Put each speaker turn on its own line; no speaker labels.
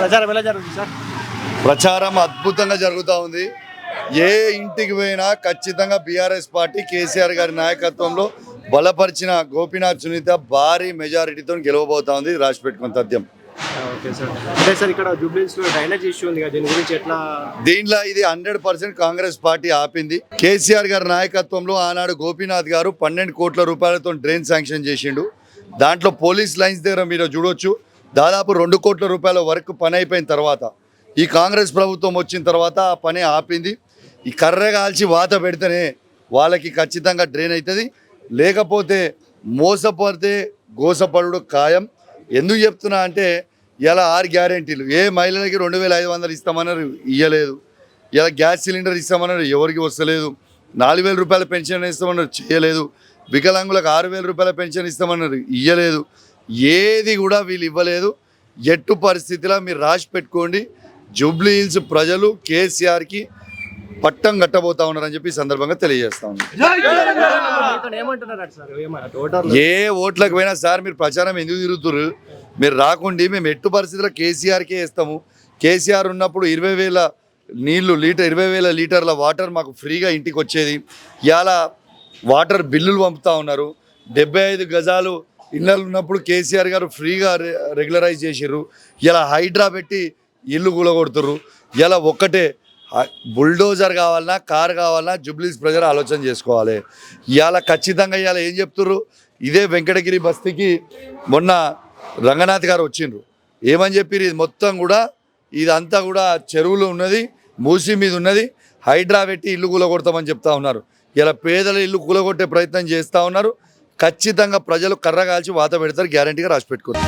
ప్రచారం ఎలా జరుగుతుంది సార్?
ప్రచారం అద్భుతంగా జరుగుతూ ఉంది. ఏ ఇంటికి పోయినా ఖచ్చితంగా బీఆర్ఎస్ పార్టీ కేసీఆర్ గారి నాయకత్వంలో బలపరిచిన గోపీనాథ్ సునీత భారీ మెజారిటీతో గెలవబోతా ఉంది. రాసి పెట్టుకుని తథ్యం.
Okay sir. అంటే సార్ ఇక్కడ జూబ్లీహిల్స్లో డ్రైనేజ్ ఇష్యూ ఉంది కదా, దీని గురించి ఎట్లా?
దీంట్లో ఇది 100% కాంగ్రెస్ పార్టీ ఆపింది. కేసీఆర్ గారి నాయకత్వంలో ఆనాడు గోపీనాథ్ గారు 12 కోట్ల రూపాయలతో డ్రైన్ శాంక్షన్ చేసిండు. దాంట్లో పోలీస్ లైన్స్ దగ్గర మీరు చూడొచ్చు, దాదాపు 2 కోట్ల రూపాయల వరకు పని అయిపోయిన తర్వాత ఈ కాంగ్రెస్ ప్రభుత్వం వచ్చిన తర్వాత ఆ పని ఆపింది. ఈ కర్ర కాల్చి వాత పెడితేనే వాళ్ళకి ఖచ్చితంగా డ్రైన్ అవుతుంది. లేకపోతే మోసపడితే గోసపడు ఖాయం. ఎందుకు చెప్తున్నా అంటే ఇలా 6 గ్యారెంటీలు. ఏ మహిళలకి 2500 ఇస్తామన్నారు, ఇవ్వలేదు. ఇలా గ్యాస్ సిలిండర్ ఇస్తామన్నారు, ఎవరికి వస్తలేదు. 4000 రూపాయల పెన్షన్ ఇస్తామన్నారు, చేయలేదు. వికలాంగులకు 6000 రూపాయల పెన్షన్ ఇస్తామన్నారు, ఇవ్వలేదు. ఏది కూడా వీళ్ళు ఇవ్వలేదు. ఎట్టు పరిస్థితిలో మీరు రాసి పెట్టుకోండి, జూబ్లీహిల్స్ ప్రజలు కేసీఆర్కి పట్టం కట్టబోతా ఉన్నారని చెప్పి ఈ సందర్భంగా తెలియజేస్తా ఉన్నాను. ఏ ఓట్లకు పోయినా సార్ మీరు ప్రచారం ఎందుకు తిరుగుతున్నారు? మీరు రాకుండి మేము ఎట్టు పరిస్థితుల్లో కేసీఆర్కే వేస్తాము. కేసీఆర్ ఉన్నప్పుడు 20,000 నీళ్లు 20,000 లీటర్ల వాటర్ మాకు ఫ్రీగా ఇంటికి వచ్చేది. ఇవాళ వాటర్ బిల్లులు పంపుతా ఉన్నారు. 75 గజాలు ఇళ్ళలు ఉన్నప్పుడు కేసీఆర్ గారు ఫ్రీగా రెగ్యులరైజ్ చేసిర్రు. ఇలా హైడ్రా పెట్టి ఇల్లు కూలగొడుతుర్రు. ఇలా ఒక్కటే బుల్డోజర్ కావాలన్నా, కార్ కావాలన్నా జూబ్లీహిల్స్ ప్రజలు ఆలోచన చేసుకోవాలి. ఇవాళ ఖచ్చితంగా ఇవాళ ఏం చెప్తుర్రు, ఇదే వెంకటగిరి బస్తీకి మొన్న రంగనాథ్ గారు వచ్చిండ్రు. ఏమని చెప్పిర్రు, ఇది మొత్తం కూడా ఇదంతా కూడా చెరువులు ఉన్నది, మూసి మీద ఉన్నది, హైడ్రా పెట్టి ఇల్లు కూలగొడతామని చెప్తా ఉన్నారు. ఇలా పేదల ఇల్లు కూలగొట్టే ప్రయత్నం చేస్తూ ఉన్నారు. ఖచ్చితంగా ప్రజలు కర్ర కాల్చి వాత పెడతారు, గ్యారంటీగా రాసి పెట్టుకోరు.